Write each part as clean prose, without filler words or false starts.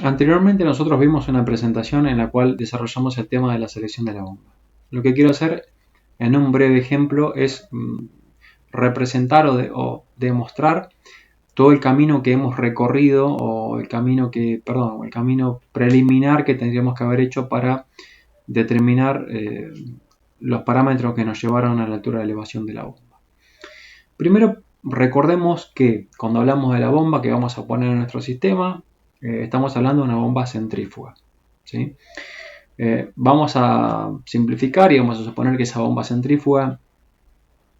Anteriormente nosotros vimos una presentación en la cual desarrollamos el tema de la selección de la bomba. Lo que quiero hacer en un breve ejemplo es representar o demostrar todo el camino que hemos recorrido o el camino preliminar que tendríamos que haber hecho para determinar los parámetros que nos llevaron a la altura de elevación de la bomba. Primero, recordemos que cuando hablamos de la bomba que vamos a poner en nuestro sistema, estamos hablando de una bomba centrífuga, ¿sí? Vamos a simplificar y vamos a suponer que esa bomba centrífuga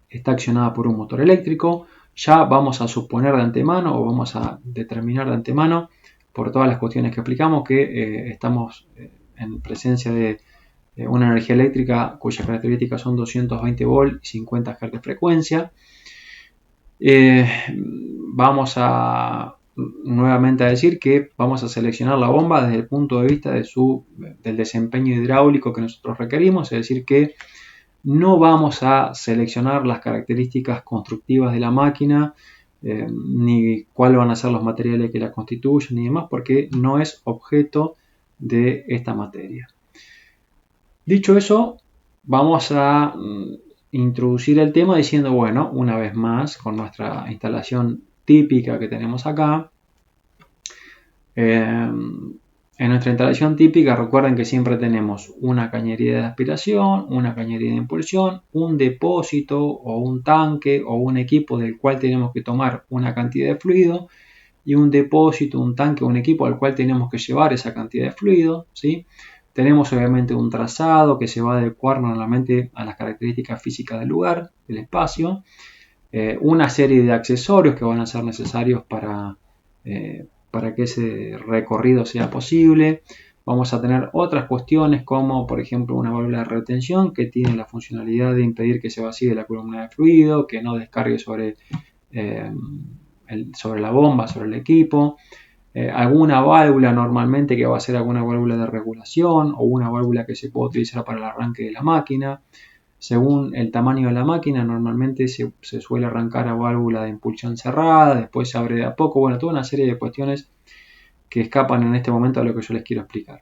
está accionada por un motor eléctrico. Ya vamos a suponer de antemano o vamos a determinar de antemano, por todas las cuestiones que explicamos, que estamos en presencia de una energía eléctrica cuyas características son 220 volt y 50 Hz de frecuencia. Vamos a nuevamente a decir que vamos a seleccionar la bomba desde el punto de vista del desempeño hidráulico que nosotros requerimos, es decir que no vamos a seleccionar las características constructivas de la máquina, ni cuáles van a ser los materiales que la constituyen ni demás, porque no es objeto de esta materia. Dicho eso, vamos a introducir el tema diciendo, bueno, una vez más, con nuestra instalación típica que tenemos acá, en nuestra instalación típica, recuerden que siempre tenemos una cañería de aspiración, una cañería de impulsión, un depósito o un tanque o un equipo del cual tenemos que tomar una cantidad de fluido y un depósito, un tanque o un equipo al cual tenemos que llevar esa cantidad de fluido, ¿sí? Tenemos obviamente un trazado que se va a adecuar normalmente a las características físicas del lugar, del espacio, una serie de accesorios que van a ser necesarios para que ese recorrido sea posible. Vamos a tener otras cuestiones como por ejemplo una válvula de retención que tiene la funcionalidad de impedir que se vacíe la columna de fluido, que no descargue sobre la bomba, sobre el equipo. Alguna válvula normalmente que va a ser alguna válvula de regulación o una válvula que se puede utilizar para el arranque de la máquina. Según el tamaño de la máquina, normalmente se suele arrancar a válvula de impulsión cerrada, después se abre de a poco. Bueno, toda una serie de cuestiones que escapan en este momento a lo que yo les quiero explicar.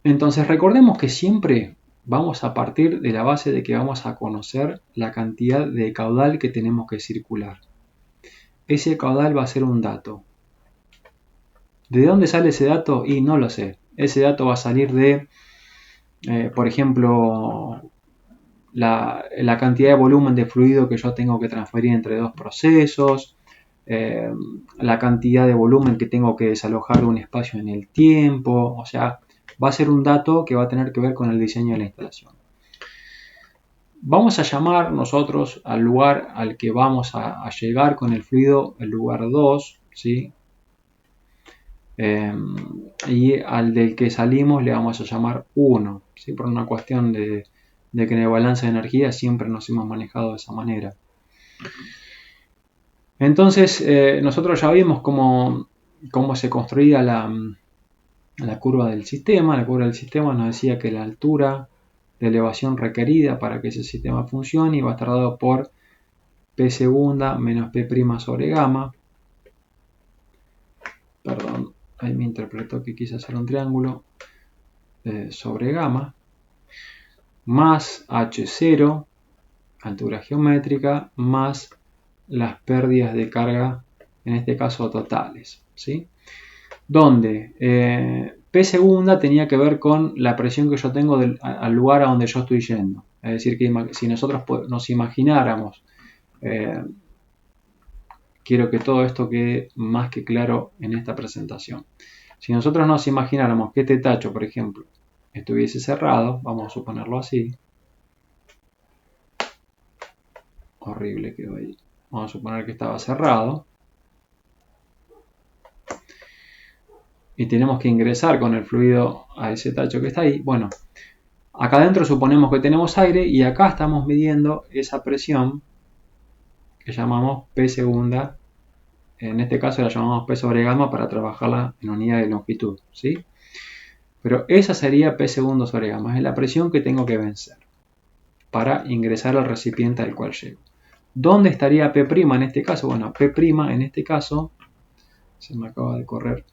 Entonces recordemos que siempre vamos a partir de la base de que vamos a conocer la cantidad de caudal que tenemos que circular. Ese caudal va a ser un dato. ¿De dónde sale ese dato? Y no lo sé. Ese dato va a salir de, por ejemplo, la cantidad de volumen de fluido que yo tengo que transferir entre dos procesos, la cantidad de volumen que tengo que desalojar de un espacio en el tiempo. O sea, va a ser un dato que va a tener que ver con el diseño de la instalación. Vamos a llamar nosotros al lugar al que vamos a llegar con el fluido el lugar 2, ¿sí? Y al del que salimos le vamos a llamar 1, ¿sí? Por una cuestión de que en el balance de energía siempre nos hemos manejado de esa manera. Entonces nosotros ya vimos cómo se construía la curva del sistema. La curva del sistema nos decía que la altura de elevación requerida para que ese sistema funcione iba a estar dado por P segunda menos P' sobre gamma. Perdón, ahí me interpretó que quise hacer un triángulo sobre gamma, más H0, altura geométrica, más las pérdidas de carga, en este caso totales, ¿sí? Donde P segunda tenía que ver con la presión que yo tengo al lugar a donde yo estoy yendo. Es decir, que si nosotros nos imagináramos, quiero que todo esto quede más que claro en esta presentación. Si nosotros nos imagináramos que este tacho, por ejemplo, estuviese cerrado, vamos a suponerlo así. Horrible quedó ahí. Vamos a suponer que estaba cerrado. Y tenemos que ingresar con el fluido a ese tacho que está ahí. Bueno, acá adentro suponemos que tenemos aire y acá estamos midiendo esa presión que llamamos P segunda. En este caso la llamamos P sobre gamma para trabajarla en unidad de longitud, ¿sí? Pero esa sería P segundo sobre gamma, es la presión que tengo que vencer para ingresar al recipiente al cual llego. ¿Dónde estaría P' en este caso? Bueno, P' en este caso Se me acaba de correr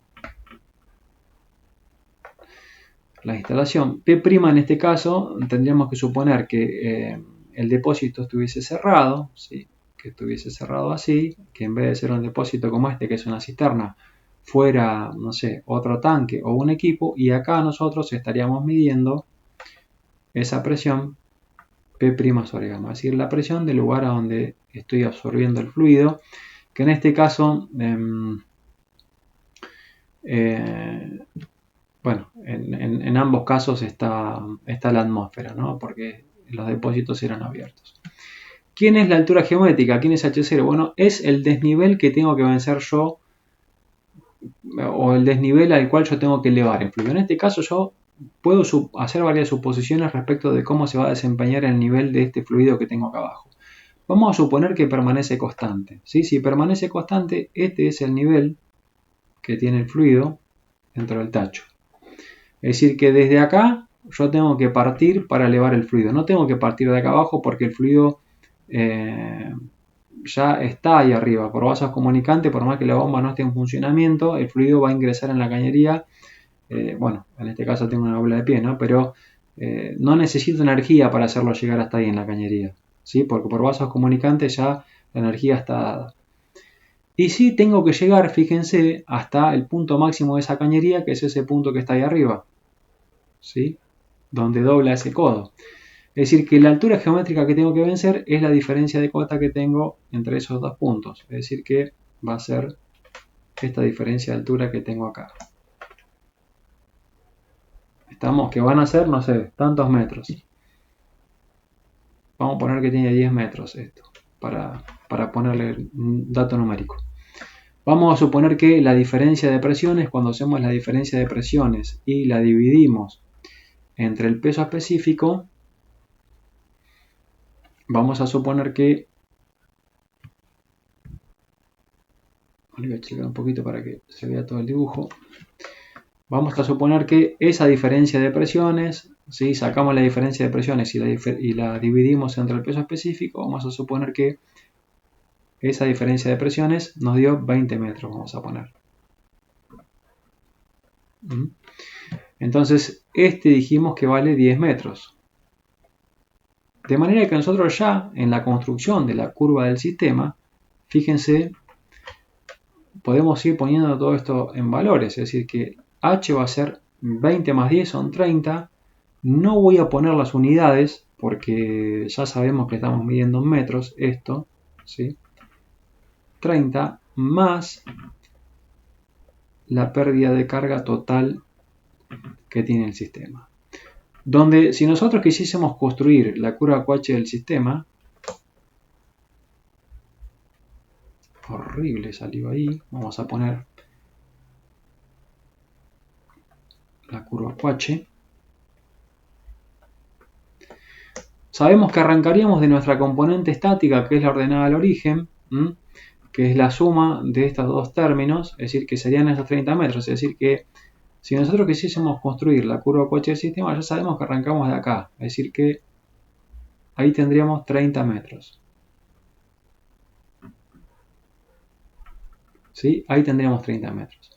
la instalación. P' en este caso tendríamos que suponer que el depósito estuviese cerrado, ¿sí? Que estuviese cerrado así, que en vez de ser un depósito como este, que es una cisterna, fuera, no sé, otro tanque o un equipo, y acá nosotros estaríamos midiendo esa presión P' sobre gamma, es decir, la presión del lugar a donde estoy absorbiendo el fluido, que en este caso, bueno, en ambos casos está la atmósfera, ¿no? Porque los depósitos eran abiertos. ¿Quién es la altura geométrica? ¿Quién es H0? Bueno, es el desnivel que tengo que vencer yo, o el desnivel al cual yo tengo que elevar el fluido. En este caso yo puedo hacer varias suposiciones respecto de cómo se va a desempeñar el nivel de este fluido que tengo acá abajo. Vamos a suponer que permanece constante, ¿sí? Si permanece constante, este es el nivel que tiene el fluido dentro del tacho. Es decir, que desde acá yo tengo que partir para elevar el fluido. No tengo que partir de acá abajo porque el fluido ya está ahí arriba. Por vasos comunicantes, por más que la bomba no esté en funcionamiento, el fluido va a ingresar en la cañería. Bueno, en este caso tengo una bola de pie, ¿no? Pero no necesito energía para hacerlo llegar hasta ahí en la cañería, ¿sí? Porque por vasos comunicantes ya la energía está dada. Y sí tengo que llegar, fíjense, hasta el punto máximo de esa cañería, que es ese punto que está ahí arriba, ¿sí? Donde dobla ese codo. Es decir, que la altura geométrica que tengo que vencer es la diferencia de cota que tengo entre esos dos puntos. Es decir, que va a ser esta diferencia de altura que tengo acá. Estamos que van a ser, no sé, tantos metros. Vamos a poner que tiene 10 metros esto, para ponerle un dato numérico. Vamos a suponer que la diferencia de presiones, cuando hacemos la diferencia de presiones y la dividimos entre el peso específico, vamos a suponer que... Voy a checar un poquito para que se vea todo el dibujo. Vamos a suponer que esa diferencia de presiones, si sacamos la diferencia de presiones y la dividimos entre el peso específico, vamos a suponer que esa diferencia de presiones nos dio 20 metros, vamos a poner. Entonces, este dijimos que vale 10 metros. De manera que nosotros ya en la construcción de la curva del sistema, fíjense, podemos ir poniendo todo esto en valores, es decir que H va a ser 20 más 10 son 30. No voy a poner las unidades porque ya sabemos que estamos midiendo en metros esto, ¿sí? 30 más la pérdida de carga total que tiene el sistema. Donde si nosotros quisiésemos construir la curva QH del sistema, horrible salió ahí, vamos a poner la curva QH. Sabemos que arrancaríamos de nuestra componente estática, que es la ordenada al origen, que es la suma de estos dos términos, es decir, que serían esos 30 metros. Es decir, que si nosotros quisiésemos construir la curva QH del sistema, ya sabemos que arrancamos de acá. Es decir, que ahí tendríamos 30 metros. ¿Sí? Ahí tendríamos 30 metros.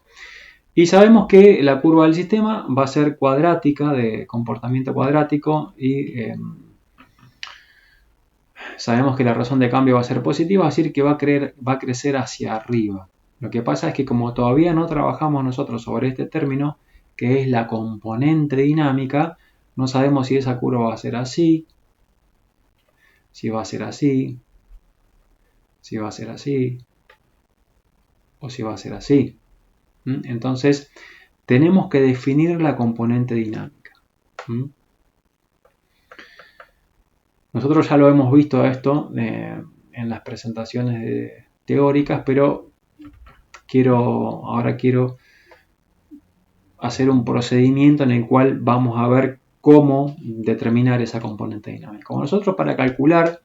Y sabemos que la curva del sistema va a ser cuadrática, de comportamiento cuadrático, y sabemos que la razón de cambio va a ser positiva, es decir, que va a crecer hacia arriba. Lo que pasa es que como todavía no trabajamos nosotros sobre este término, que es la componente dinámica, no sabemos si esa curva va a ser así, si va a ser así, si va a ser así, o si va a ser así. Entonces, tenemos que definir la componente dinámica. Nosotros ya lo hemos visto esto en las presentaciones teóricas, pero ahora quiero hacer un procedimiento en el cual vamos a ver cómo determinar esa componente dinámica. Como nosotros para calcular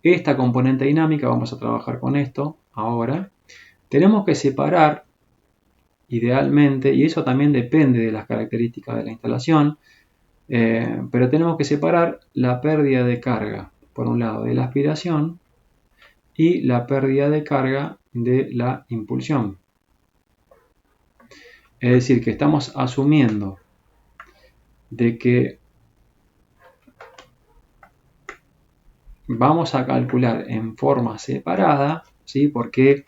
esta componente dinámica, vamos a trabajar con esto ahora, tenemos que separar idealmente, y eso también depende de las características de la instalación, pero tenemos que separar la pérdida de carga, por un lado, de la aspiración y la pérdida de carga de la impulsión. Es decir, que estamos asumiendo de que vamos a calcular en forma separada, ¿sí? Porque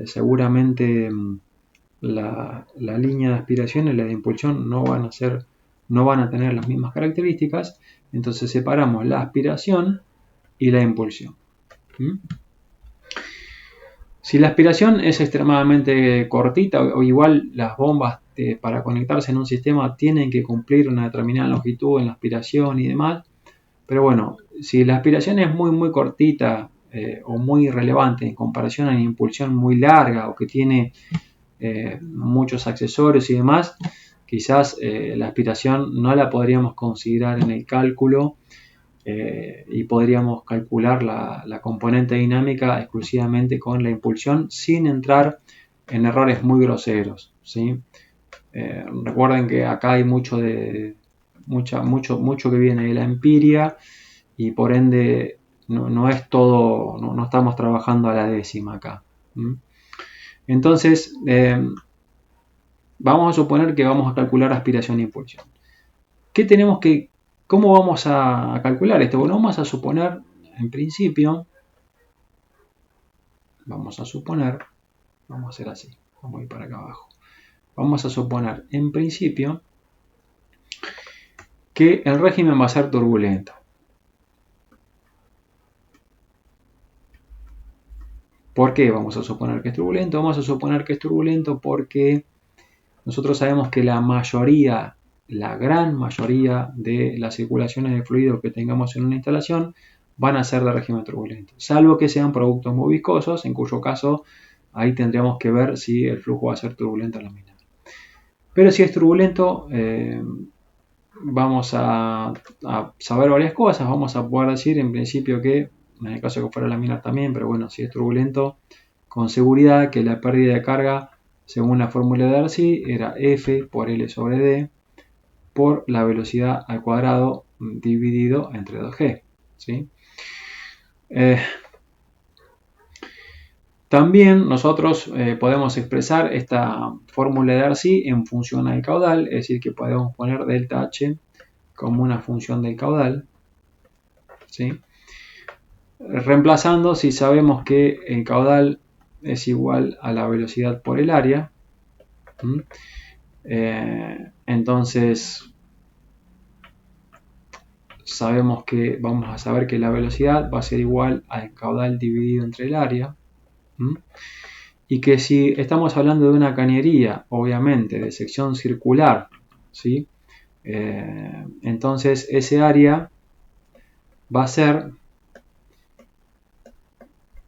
seguramente la línea de aspiración y la de impulsión no van a tener las mismas características. Entonces separamos la aspiración y la impulsión. Si la aspiración es extremadamente cortita, o igual las bombas para conectarse en un sistema tienen que cumplir una determinada longitud en la aspiración y demás, pero bueno, si la aspiración es muy cortita o muy relevante en comparación a la impulsión muy larga o que tiene muchos accesorios y demás, quizás la aspiración no la podríamos considerar en el cálculo y podríamos calcular la componente dinámica exclusivamente con la impulsión sin entrar en errores muy groseros, ¿sí? Recuerden que acá hay mucho que viene de la empiria y por ende no es todo, no estamos trabajando a la décima acá. Entonces, vamos a suponer que vamos a calcular aspiración e impulsión. ¿Cómo vamos a calcular esto? Bueno, vamos a suponer, en principio, vamos a hacer así, vamos a ir para acá abajo. Vamos a suponer, en principio, que el régimen va a ser turbulento. ¿Por qué vamos a suponer que es turbulento? Vamos a suponer que es turbulento porque nosotros sabemos que la gran mayoría de las circulaciones de fluido que tengamos en una instalación van a ser de régimen turbulento, salvo que sean productos muy viscosos, en cuyo caso ahí tendríamos que ver si el flujo va a ser turbulento o laminar. Pero si es turbulento, vamos a saber varias cosas. Vamos a poder decir en principio que, en el caso de que fuera laminar también, pero bueno, si es turbulento, con seguridad que la pérdida de carga, según la fórmula de Darcy, era F por L sobre D por la velocidad al cuadrado dividido entre 2G. ¿Sí? También nosotros podemos expresar esta fórmula de Darcy en función al caudal, es decir, que podemos poner delta H como una función del caudal, ¿sí? Reemplazando si sabemos que el caudal es igual a la velocidad por el área. Entonces vamos a saber que la velocidad va a ser igual al caudal dividido entre el área. Y que si estamos hablando de una cañería, obviamente de sección circular, ¿sí? Entonces ese área va a ser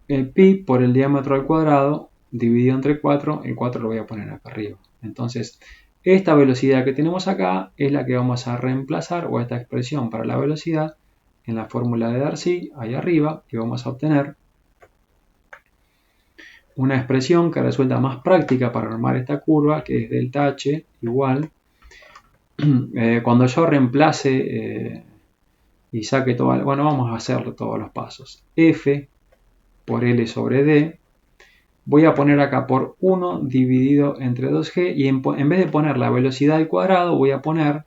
el pi por el diámetro al cuadrado dividido entre 4, el 4 lo voy a poner acá arriba. Entonces esta velocidad que tenemos acá es la que vamos a reemplazar, o esta expresión para la velocidad, en la fórmula de Darcy, ahí arriba, y vamos a obtener una expresión que resulta más práctica para armar esta curva, que es delta H igual, cuando yo reemplace y saque todo, bueno, vamos a hacerlo todos los pasos. F por L sobre D, voy a poner acá por 1 dividido entre 2G, y en vez de poner la velocidad al cuadrado, voy a poner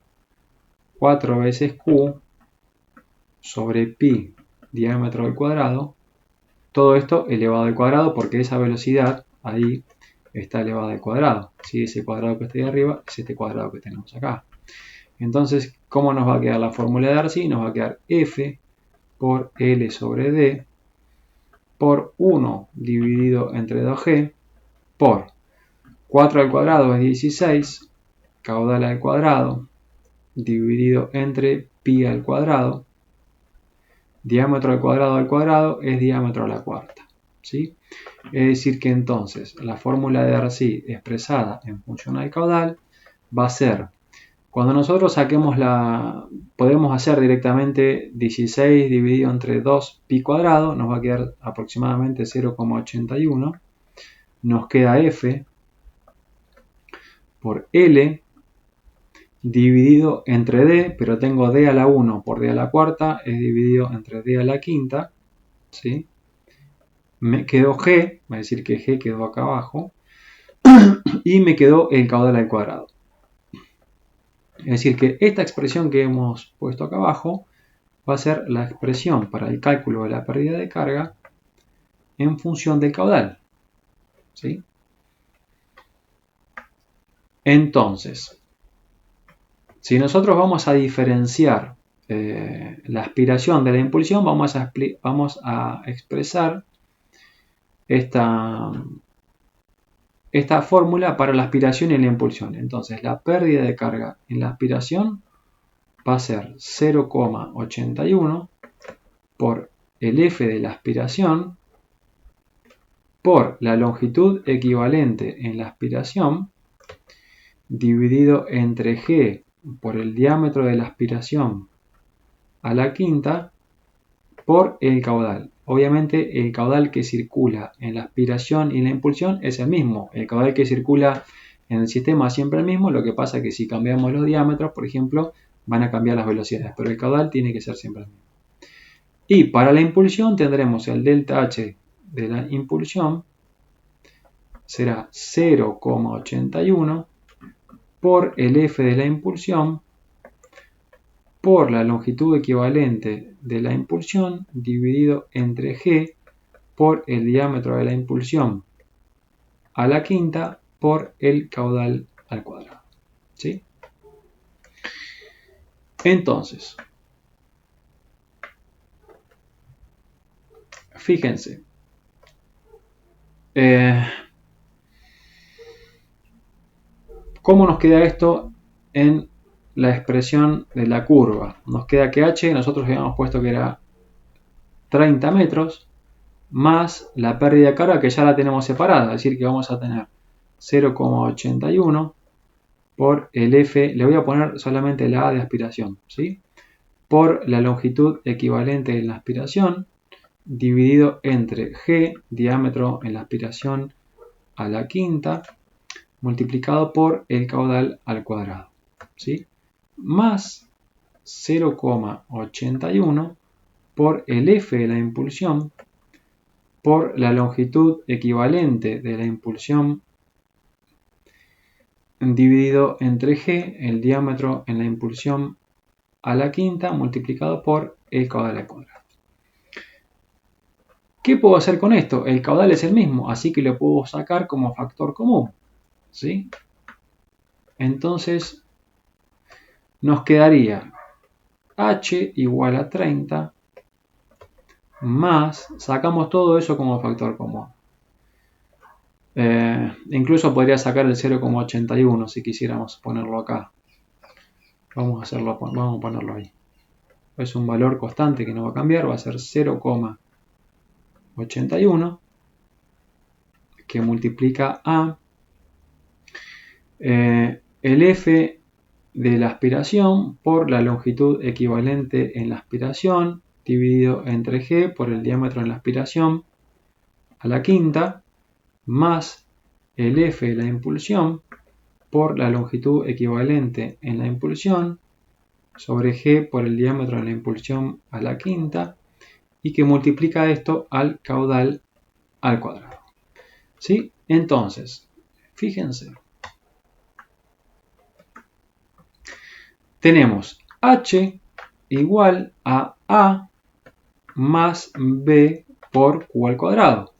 4 veces Q sobre pi diámetro al cuadrado, todo esto elevado al cuadrado porque esa velocidad ahí está elevada al cuadrado. ¿Sí? Ese cuadrado que está ahí arriba es este cuadrado que tenemos acá. Entonces, ¿cómo nos va a quedar la fórmula de Darcy? Nos va a quedar F por L sobre D por 1 dividido entre 2G por 4 al cuadrado es 16, caudal al cuadrado dividido entre pi al cuadrado, diámetro al cuadrado es diámetro a la cuarta. ¿Sí? Es decir que entonces la fórmula de Darcy expresada en función al caudal va a ser, cuando nosotros saquemos podemos hacer directamente 16 dividido entre 2 pi cuadrado, nos va a quedar aproximadamente 0,81, nos queda F por L dividido entre D, pero tengo D a la 1 por D a la cuarta, es dividido entre D a la quinta, ¿sí? Me quedó G, va a decir que G quedó acá abajo, y me quedó el caudal al cuadrado. Es decir, que esta expresión que hemos puesto acá abajo va a ser la expresión para el cálculo de la pérdida de carga en función del caudal. ¿Sí? Entonces, si nosotros vamos a diferenciar la aspiración de la impulsión, vamos a expresar esta fórmula para la aspiración y la impulsión. Entonces, la pérdida de carga en la aspiración va a ser 0,81 por el F de la aspiración por la longitud equivalente en la aspiración dividido entre G por el diámetro de la aspiración a la quinta por el caudal. Obviamente el caudal que circula en la aspiración y la impulsión es el mismo. El caudal que circula en el sistema es siempre el mismo, lo que pasa es que si cambiamos los diámetros, por ejemplo, van a cambiar las velocidades, pero el caudal tiene que ser siempre el mismo. Y para la impulsión tendremos el delta H de la impulsión será 0,81 por el F de la impulsión por la longitud equivalente de la impulsión dividido entre G por el diámetro de la impulsión a la quinta por el caudal al cuadrado. ¿Sí? Entonces, fíjense, ¿cómo nos queda esto en la expresión de la curva? Nos queda que H, nosotros habíamos puesto que era 30 metros, más la pérdida de carga que ya la tenemos separada, es decir que vamos a tener 0,81 por el F, le voy a poner solamente la A de aspiración, ¿sí? Por la longitud equivalente en la aspiración, dividido entre G, diámetro en la aspiración a la quinta, multiplicado por el caudal al cuadrado, ¿sí? Más 0,81 por el F de la impulsión por la longitud equivalente de la impulsión dividido entre G, el diámetro en la impulsión a la quinta, multiplicado por el caudal al cuadrado. ¿Qué puedo hacer con esto? El caudal es el mismo, así que lo puedo sacar como factor común, ¿sí? Entonces, nos quedaría H igual a 30 más, sacamos todo eso como factor común. Incluso podría sacar el 0,81 si quisiéramos ponerlo acá. Vamos a ponerlo ahí. Es un valor constante que no va a cambiar, va a ser 0,81 que multiplica a el F de la aspiración por la longitud equivalente en la aspiración dividido entre G por el diámetro en la aspiración a la quinta más el F de la impulsión por la longitud equivalente en la impulsión sobre G por el diámetro de la impulsión a la quinta y que multiplica esto al caudal al cuadrado. ¿Sí? Entonces, fíjense. Tenemos H igual a A más B por Q al cuadrado.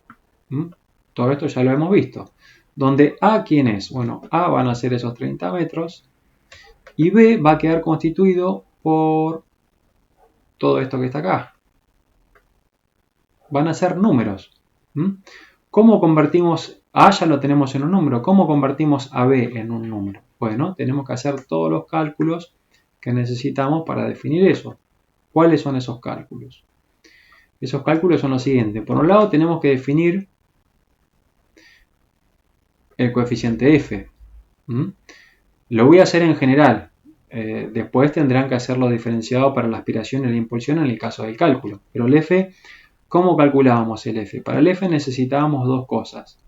Todo esto ya lo hemos visto. Donde A, ¿quién es? Bueno, A van a ser esos 30 metros y B va a quedar constituido por todo esto que está acá. Van a ser números. ¿Cómo convertimos A? Ya lo tenemos en un número. ¿Cómo convertimos a B en un número? Bueno, tenemos que hacer todos los cálculos que necesitamos para definir eso. ¿Cuáles son esos cálculos? Esos cálculos son los siguientes. Por un lado tenemos que definir el coeficiente F. Lo voy a hacer en general. Después tendrán que hacerlo diferenciado para la aspiración y la impulsión en el caso del cálculo. Pero el F, ¿cómo calculábamos el F? Para el F necesitábamos dos cosas.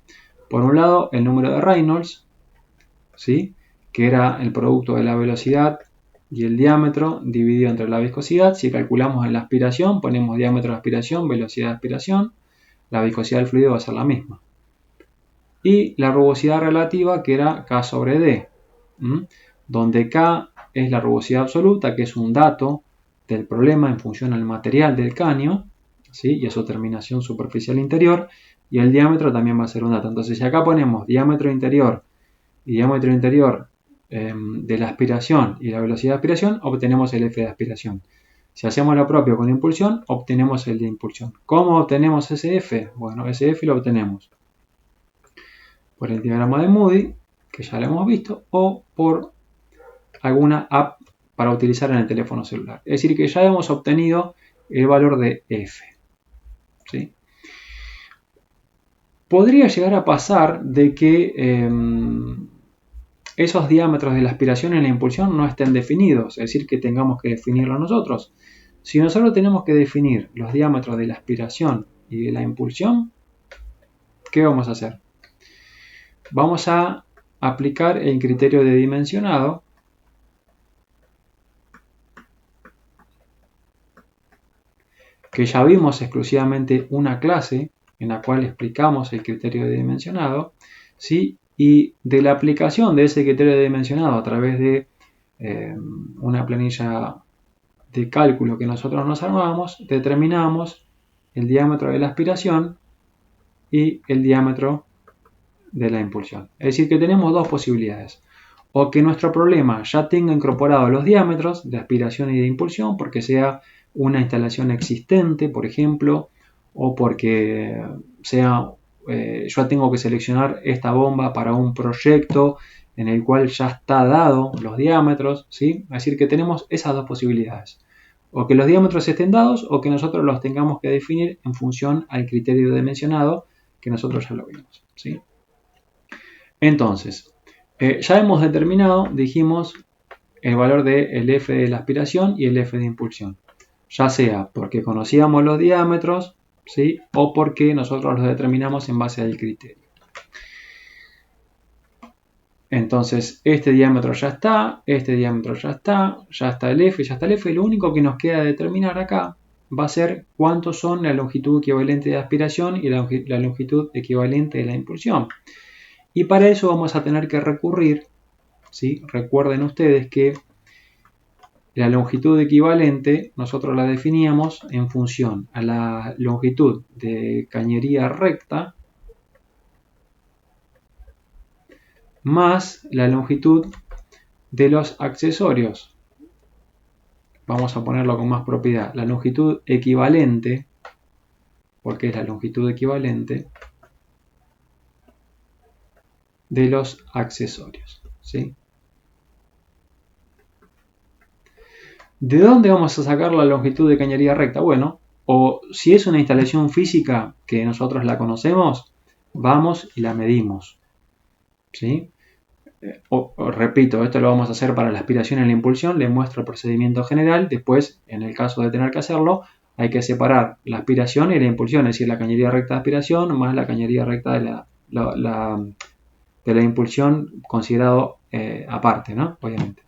Por un lado, el número de Reynolds, ¿sí? Que era el producto de la velocidad y el diámetro dividido entre la viscosidad. Si calculamos en la aspiración, ponemos diámetro de aspiración, velocidad de aspiración, la viscosidad del fluido va a ser la misma. y la rugosidad relativa, que era K sobre D, donde K es la rugosidad absoluta, que es un dato del problema en función al material del caño, ¿sí? Y a su terminación superficial interior, y el diámetro también va a ser un dato. Entonces, si acá ponemos diámetro interior y diámetro interior de la aspiración y la velocidad de aspiración, obtenemos el F de aspiración. Si hacemos lo propio con impulsión, obtenemos el de impulsión. ¿Cómo obtenemos ese F? Bueno, ese F lo obtenemos por el diagrama de Moody, que ya lo hemos visto, o por alguna app para utilizar en el teléfono celular. Es decir, que ya hemos obtenido el valor de F. ¿Sí? Podría llegar a pasar de que esos diámetros de la aspiración y la impulsión no estén definidos, es decir, que tengamos que definirlo nosotros. Si nosotros tenemos que definir los diámetros de la aspiración y de la impulsión, ¿qué vamos a hacer? Vamos a aplicar el criterio de dimensionado, que ya vimos exclusivamente una clase en la cual explicamos el criterio de dimensionado, ¿sí? Y de la aplicación de ese criterio de dimensionado a través de una planilla de cálculo que nosotros nos armamos, determinamos el diámetro de la aspiración y el diámetro de la impulsión. Es decir, que tenemos dos posibilidades. O que nuestro problema ya tenga incorporados los diámetros de aspiración y de impulsión, porque sea una instalación existente, por ejemplo, o porque sea yo tengo que seleccionar esta bomba para un proyecto en el cual ya está dado los diámetros, ¿sí? Es decir, que tenemos esas dos posibilidades. O que los diámetros estén dados o que nosotros los tengamos que definir en función al criterio dimensionado que nosotros ya lo vimos, ¿sí? Entonces, ya hemos determinado, dijimos, el valor del F de la aspiración y el F de impulsión. Ya sea porque conocíamos los diámetros, ¿sí? O porque nosotros los determinamos en base al criterio. Entonces, este diámetro ya está, este diámetro ya está el F, ya está el F. Lo único que nos queda determinar acá va a ser cuántos son la longitud equivalente de aspiración y la longitud equivalente de la impulsión. Y para eso vamos a tener que recurrir, ¿sí? Recuerden ustedes que la longitud equivalente nosotros la definíamos en función a la longitud de cañería recta más la longitud de los accesorios. Vamos a ponerlo con más propiedad. La longitud equivalente, porque es la longitud equivalente de los accesorios, ¿sí? ¿De dónde vamos a sacar la longitud de cañería recta? Bueno, o si es una instalación física que nosotros la conocemos, vamos y la medimos, ¿sí? Repito, esto lo vamos a hacer para la aspiración y la impulsión, les muestro el procedimiento general, después, en el caso de tener que hacerlo, hay que separar la aspiración y la impulsión, es decir, la cañería recta de aspiración más la cañería recta de la impulsión considerado aparte, ¿no? Obviamente.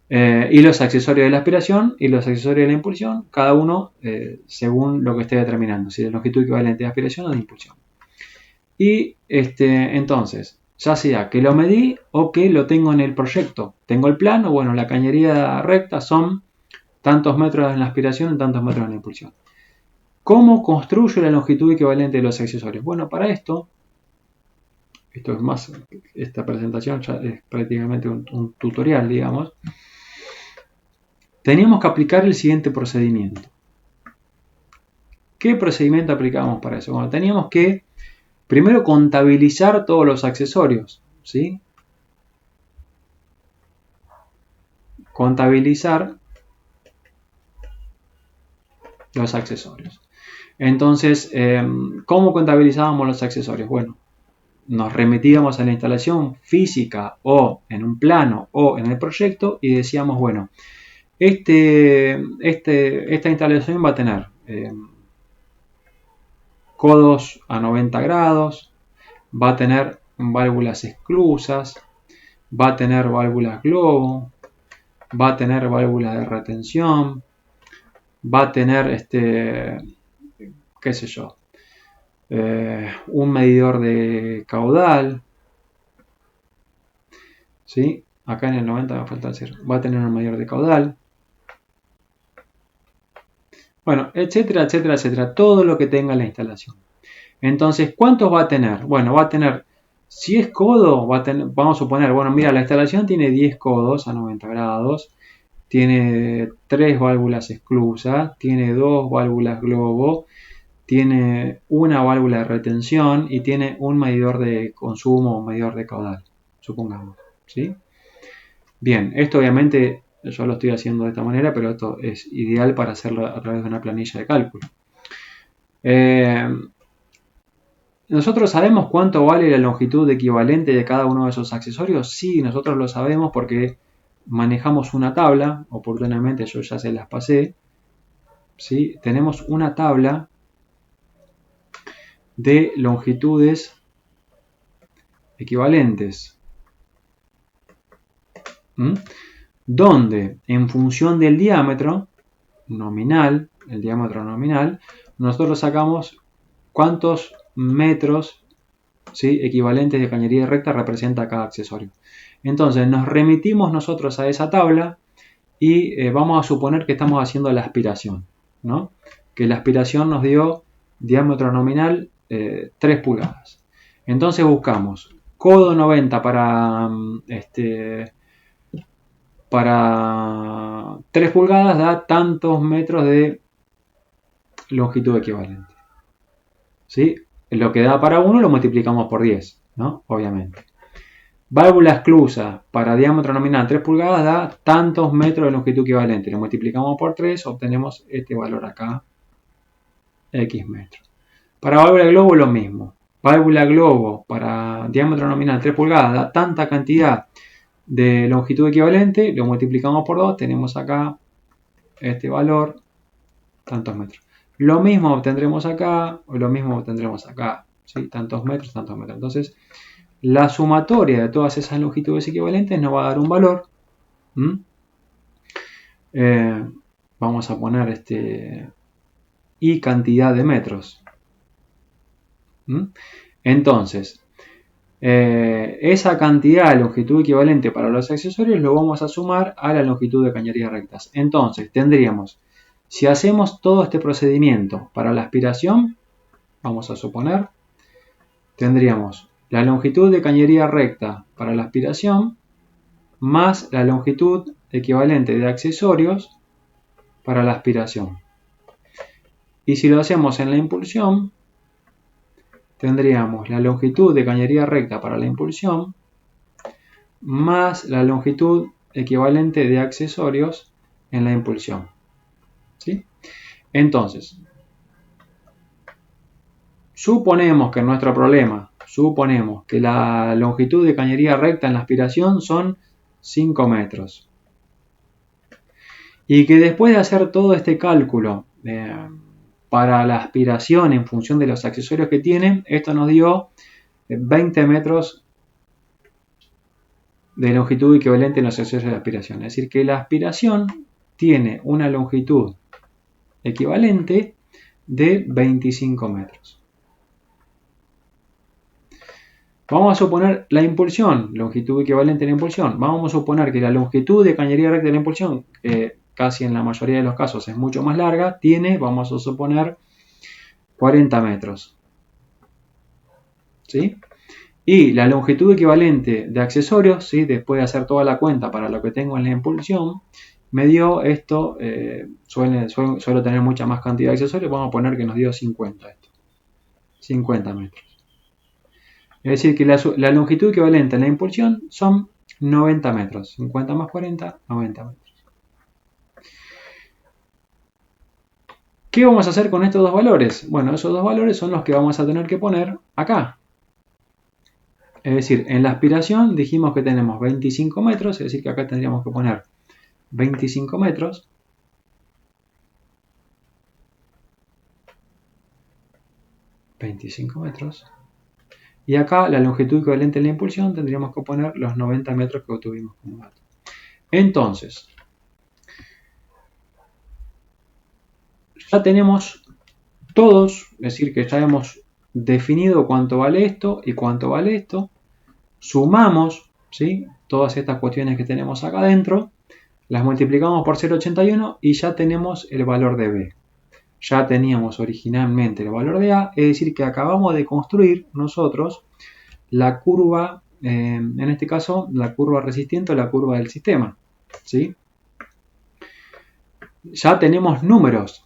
Y los accesorios de la aspiración y los accesorios de la impulsión, cada uno según lo que esté determinando, si es la longitud equivalente de aspiración o de impulsión. Y entonces, ya sea que lo medí o que lo tengo en el proyecto. Tengo el plano, bueno, la cañería recta son tantos metros en la aspiración y tantos metros en la impulsión. ¿Cómo construyo la longitud equivalente de los accesorios? Bueno, para esto es más, esta presentación ya es prácticamente un tutorial, digamos. Teníamos que aplicar el siguiente procedimiento. ¿Qué procedimiento aplicamos para eso? Bueno, teníamos que primero contabilizar todos los accesorios, ¿sí? Contabilizar los accesorios. Entonces, ¿cómo contabilizábamos los accesorios? Bueno, nos remitíamos a la instalación física o en un plano o en el proyecto y decíamos, bueno, esta instalación va a tener codos a 90 grados, va a tener válvulas esclusas, va a tener válvulas globo, va a tener válvulas de retención, va a tener qué sé yo, un medidor de caudal, ¿sí? Acá en el 90 va a faltar decir, va a tener un medidor de caudal. Bueno, etcétera, etcétera, etcétera. Todo lo que tenga la instalación. Entonces, ¿cuántos va a tener? Bueno, va a tener, si es codo, va a tener, vamos a suponer, bueno, mira, la instalación tiene 10 codos a 90 grados. Tiene 3 válvulas esclusas, tiene 2 válvulas globo, tiene una válvula de retención y tiene un medidor de consumo o medidor de caudal, supongamos, ¿sí? Bien, esto obviamente yo lo estoy haciendo de esta manera, pero esto es ideal para hacerlo a través de una planilla de cálculo. ¿Nosotros sabemos cuánto vale la longitud equivalente de cada uno de esos accesorios? Sí, nosotros lo sabemos porque manejamos una tabla, oportunamente yo ya se las pasé, ¿sí? Tenemos una tabla de longitudes equivalentes, donde en función del diámetro nominal, el diámetro nominal, nosotros sacamos cuántos metros, ¿sí?, equivalentes de cañería recta representa cada accesorio. Entonces nos remitimos nosotros a esa tabla y vamos a suponer que estamos haciendo la aspiración, ¿no? Que la aspiración nos dio diámetro nominal 3 pulgadas. Entonces buscamos codo 90 para 3 pulgadas da tantos metros de longitud equivalente, ¿sí? Lo que da para 1 lo multiplicamos por 10, ¿no? Obviamente. Válvula esclusa para diámetro nominal 3 pulgadas da tantos metros de longitud equivalente. Lo multiplicamos por 3, obtenemos este valor acá, X metros. Para válvula globo lo mismo. Válvula globo para diámetro nominal 3 pulgadas da tanta cantidad de longitud equivalente, lo multiplicamos por 2, tenemos acá este valor, tantos metros. Lo mismo obtendremos acá, o lo mismo obtendremos acá, ¿sí? Tantos metros, tantos metros. Entonces, la sumatoria de todas esas longitudes equivalentes nos va a dar un valor. Vamos a poner y cantidad de metros. Entonces, esa cantidad de longitud equivalente para los accesorios lo vamos a sumar a la longitud de cañerías rectas. Entonces, tendríamos, si hacemos todo este procedimiento para la aspiración, vamos a suponer, tendríamos la longitud de cañería recta para la aspiración más la longitud equivalente de accesorios para la aspiración. Y si lo hacemos en la impulsión, tendríamos la longitud de cañería recta para la impulsión más la longitud equivalente de accesorios en la impulsión, ¿sí? Entonces, suponemos que en nuestro problema, suponemos que la longitud de cañería recta en la aspiración son 5 metros. Y que después de hacer todo este cálculo para la aspiración en función de los accesorios que tienen, esto nos dio 20 metros de longitud equivalente en los accesorios de aspiración. Es decir, que la aspiración tiene una longitud equivalente de 25 metros. Vamos a suponer la impulsión, longitud equivalente a la impulsión. Vamos a suponer que la longitud de cañería recta de la impulsión, casi en la mayoría de los casos es mucho más larga, tiene, vamos a suponer, 40 metros. ¿Sí? Y la longitud equivalente de accesorios, ¿sí?, después de hacer toda la cuenta para lo que tengo en la impulsión, me dio esto, suelo tener mucha más cantidad de accesorios, vamos a poner que nos dio 50 esto. 50 metros. Es decir, que la longitud equivalente en la impulsión son 90 metros. 50 más 40, 90 metros. ¿Qué vamos a hacer con estos dos valores? Bueno, esos dos valores son los que vamos a tener que poner acá. Es decir, en la aspiración dijimos que tenemos 25 metros, es decir, que acá tendríamos que poner 25 metros. Y acá la longitud equivalente en la impulsión tendríamos que poner los 90 metros que obtuvimos como dato. Entonces, ya tenemos todos, es decir, que ya hemos definido cuánto vale esto y cuánto vale esto, sumamos, ¿sí?, todas estas cuestiones que tenemos acá adentro, las multiplicamos por 0,81 y ya tenemos el valor de B. Ya teníamos originalmente el valor de A, es decir que acabamos de construir nosotros la curva, en este caso la curva resistente o la curva del sistema, ¿sí? Ya tenemos números,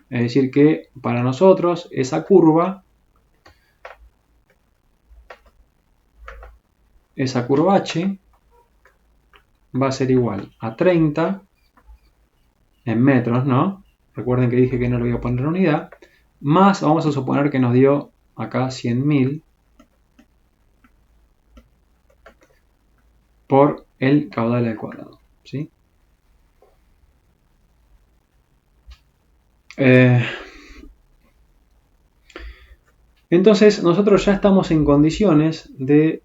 es decir que para nosotros esa curva H va a ser igual a 30 en metros, ¿no? Recuerden que dije que no lo voy a poner en unidad, más vamos a suponer que nos dio acá 100.000 por el caudal al cuadrado, ¿sí? Entonces nosotros ya estamos en condiciones de,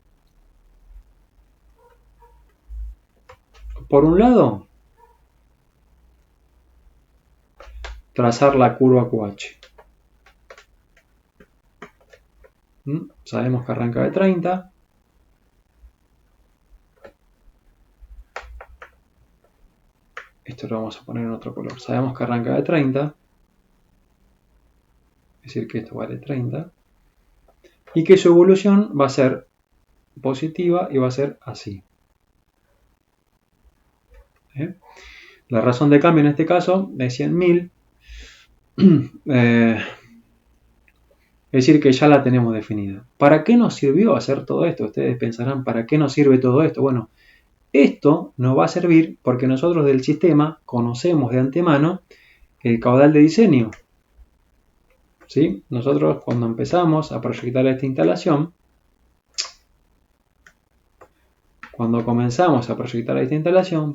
por un lado, trazar la curva QH. Sabemos que arranca de 30. Esto lo vamos a poner en otro color. Sabemos que arranca de 30. Es decir que esto vale 30. Y que su evolución va a ser positiva y va a ser así. La razón de cambio en este caso es 100.000. Es decir que ya la tenemos definida. ¿Para qué nos sirvió hacer todo esto? Ustedes pensarán, ¿para qué nos sirve todo esto? Bueno, esto nos va a servir porque nosotros del sistema conocemos de antemano el caudal de diseño. ¿Sí? Nosotros cuando empezamos a proyectar esta instalación,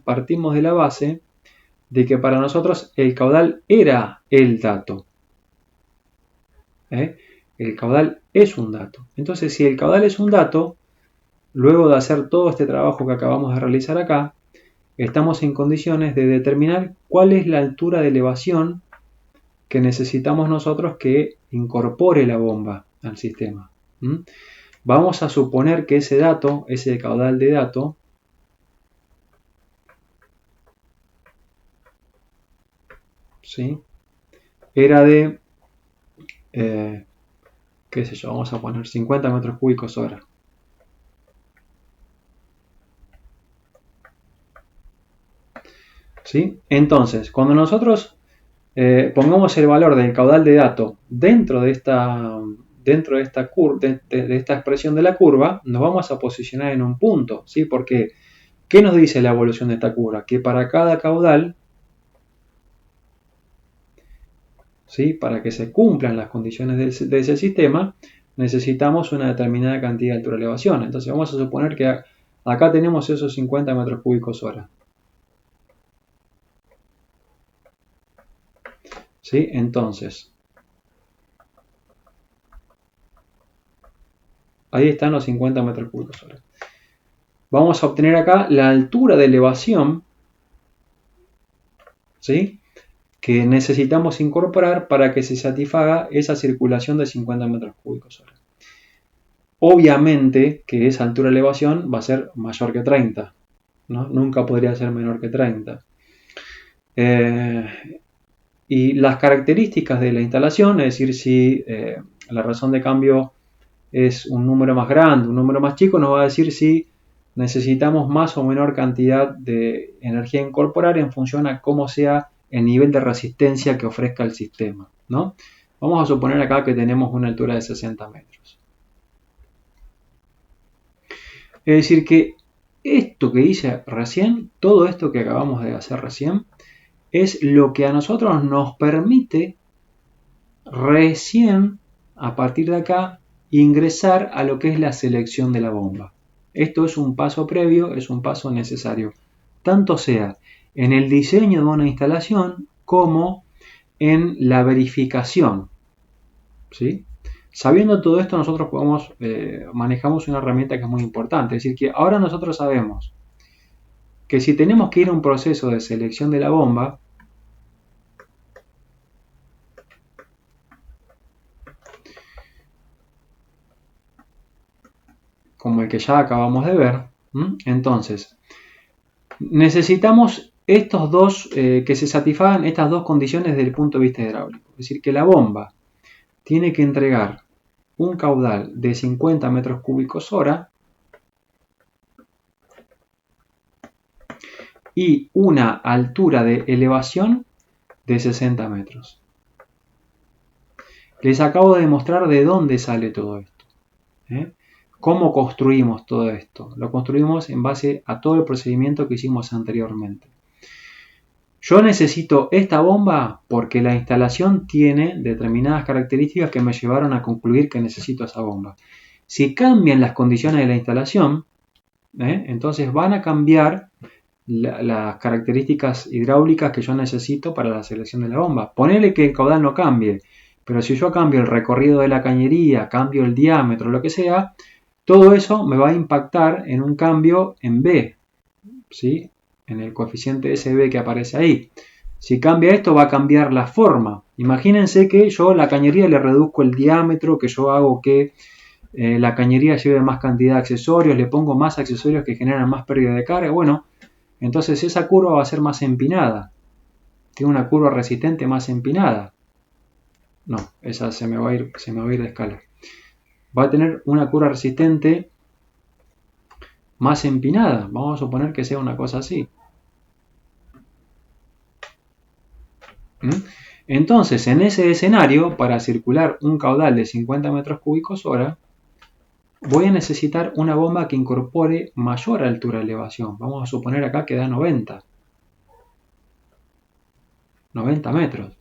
partimos de la base de que para nosotros el caudal era el dato. El caudal es un dato. Entonces, si el caudal es un dato, luego de hacer todo este trabajo que acabamos de realizar acá, estamos en condiciones de determinar cuál es la altura de elevación que necesitamos nosotros que incorpore la bomba al sistema. Vamos a suponer que ese dato, ese caudal de dato, ¿sí?, era de, qué sé yo, vamos a poner 50 metros cúbicos hora. ¿Sí? Entonces, cuando nosotros pongamos el valor del caudal de dato dentro de esta expresión de la curva, nos vamos a posicionar en un punto, ¿sí? Porque, ¿qué nos dice la evolución de esta curva? Que para cada caudal, ¿sí?, para que se cumplan las condiciones de ese sistema, necesitamos una determinada cantidad de altura de elevación. Entonces vamos a suponer que acá tenemos esos 50 metros cúbicos hora. ¿Sí? Entonces, ahí están los 50 metros cúbicos hora. Vamos a obtener acá la altura de elevación, ¿sí?, que necesitamos incorporar para que se satisfaga esa circulación de 50 metros cúbicos hora. Obviamente que esa altura de elevación va a ser mayor que 30, ¿no? Nunca podría ser menor que 30. Y las características de la instalación, es decir, si la razón de cambio es un número más grande, un número más chico, nos va a decir si necesitamos más o menor cantidad de energía a incorporar en función a cómo sea el nivel de resistencia que ofrezca el sistema, ¿no? Vamos a suponer acá que tenemos una altura de 60 metros. Es decir que esto que hice recién, todo esto que acabamos de hacer recién, es lo que a nosotros nos permite recién, a partir de acá, ingresar a lo que es la selección de la bomba. Esto es un paso previo, es un paso necesario, tanto sea en el diseño de una instalación como en la verificación, ¿sí? Sabiendo todo esto, nosotros manejamos una herramienta que es muy importante, es decir, que ahora nosotros sabemos que si tenemos que ir a un proceso de selección de la bomba, como el que ya acabamos de ver. Entonces, necesitamos estos dos, que se satisfagan estas dos condiciones desde el punto de vista hidráulico. Es decir, que la bomba tiene que entregar un caudal de 50 metros cúbicos hora y una altura de elevación de 60 metros. Les acabo de mostrar de dónde sale todo esto. ¿Cómo construimos todo esto? Lo construimos en base a todo el procedimiento que hicimos anteriormente. Yo necesito esta bomba porque la instalación tiene determinadas características que me llevaron a concluir que necesito esa bomba. Si cambian las condiciones de la instalación, entonces van a cambiar las características hidráulicas que yo necesito para la selección de la bomba. Ponele que el caudal no cambie, pero si yo cambio el recorrido de la cañería, cambio el diámetro, lo que sea, todo eso me va a impactar en un cambio en B, ¿sí? En el coeficiente SB que aparece ahí. Si cambia esto, va a cambiar la forma. Imagínense que yo a la cañería le reduzco el diámetro, que yo hago que la cañería lleve más cantidad de accesorios, le pongo más accesorios que generan más pérdida de carga. Bueno, entonces esa curva va a ser más empinada. Tiene una curva resistente más empinada. No, esa se me va a ir de escala. Va a tener una curva resistente más empinada. Vamos a suponer que sea una cosa así. Entonces, en ese escenario, para circular un caudal de 50 metros cúbicos hora, voy a necesitar una bomba que incorpore mayor altura de elevación. Vamos a suponer acá que da 90 metros.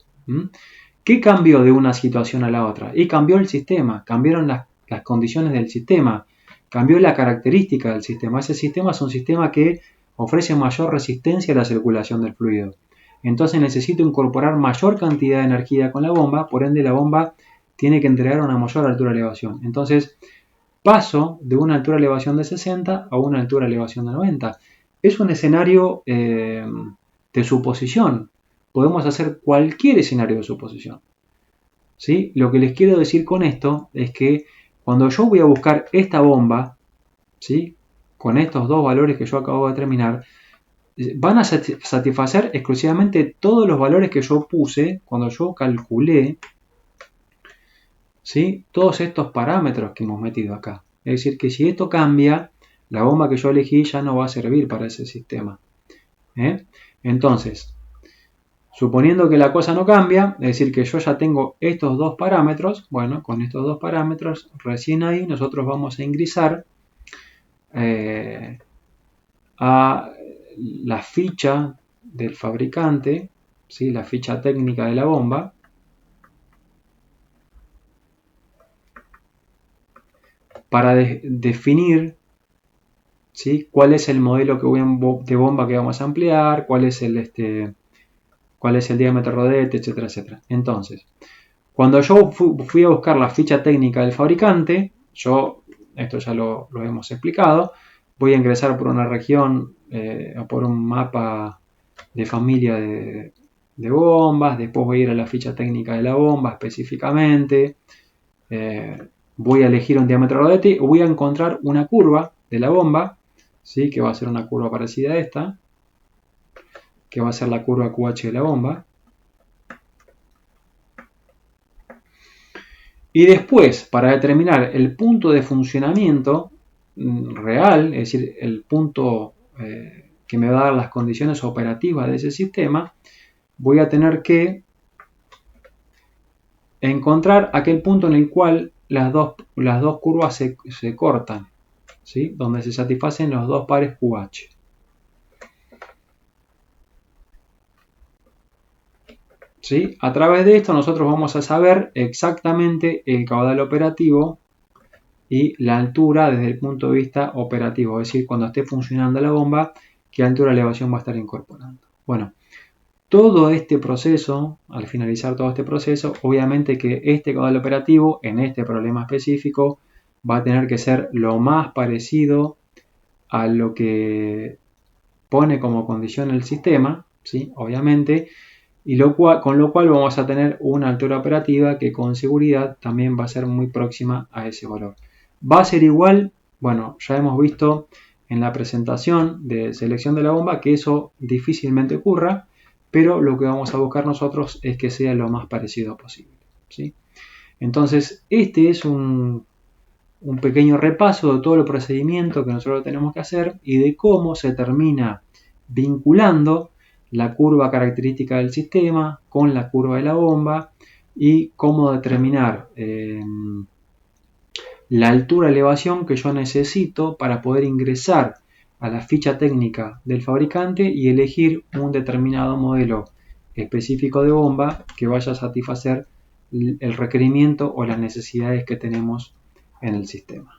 ¿Qué cambió de una situación a la otra? Y cambió el sistema, cambiaron las condiciones del sistema, cambió la característica del sistema. Ese sistema es un sistema que ofrece mayor resistencia a la circulación del fluido. Entonces necesito incorporar mayor cantidad de energía con la bomba, por ende la bomba tiene que entregar una mayor altura de elevación. Entonces paso de una altura de elevación de 60 a una altura de elevación de 90. Es un escenario de suposición. Podemos hacer cualquier escenario de suposición. ¿Sí? Lo que les quiero decir con esto es que cuando yo voy a buscar esta bomba, ¿sí? Con estos dos valores que yo acabo de determinar, van a satisfacer exclusivamente todos los valores que yo puse cuando yo calculé, ¿sí? Todos estos parámetros que hemos metido acá. Es decir, que si esto cambia, la bomba que yo elegí ya no va a servir para ese sistema. Entonces, suponiendo que la cosa no cambia, es decir, que yo ya tengo estos dos parámetros, bueno, con estos dos parámetros, recién ahí nosotros vamos a ingresar a la ficha del fabricante, ¿sí? La ficha técnica de la bomba, para definir, ¿sí? Cuál es el modelo de bomba que vamos a emplear, cuál es el diámetro rodete, etcétera, etcétera. Entonces, cuando yo fui a buscar la ficha técnica del fabricante, esto ya lo hemos explicado, voy a ingresar por una región o por un mapa de familia de bombas, después voy a ir a la ficha técnica de la bomba específicamente, voy a elegir un diámetro rodete y voy a encontrar una curva de la bomba, ¿sí? Que va a ser una curva parecida a esta, que va a ser la curva QH de la bomba. Y después, para determinar el punto de funcionamiento real, es decir, el punto que me va a dar las condiciones operativas de ese sistema, voy a tener que encontrar aquel punto en el cual las dos curvas se cortan, ¿sí? Donde se satisfacen los dos pares QH. ¿Sí? A través de esto nosotros vamos a saber exactamente el caudal operativo y la altura desde el punto de vista operativo, es decir, cuando esté funcionando la bomba, qué altura de elevación va a estar incorporando. Bueno, todo este proceso, al finalizar todo este proceso, obviamente que este caudal operativo en este problema específico va a tener que ser lo más parecido a lo que pone como condición el sistema, ¿sí? Obviamente, y con lo cual vamos a tener una altura operativa que con seguridad también va a ser muy próxima a ese valor. ¿Va a ser igual? Bueno, ya hemos visto en la presentación de selección de la bomba que eso difícilmente ocurra, pero lo que vamos a buscar nosotros es que sea lo más parecido posible, ¿sí? Entonces, este es un pequeño repaso de todo el procedimiento que nosotros tenemos que hacer y de cómo se termina vinculando la curva característica del sistema con la curva de la bomba y cómo determinar la altura de elevación que yo necesito para poder ingresar a la ficha técnica del fabricante y elegir un determinado modelo específico de bomba que vaya a satisfacer el requerimiento o las necesidades que tenemos en el sistema.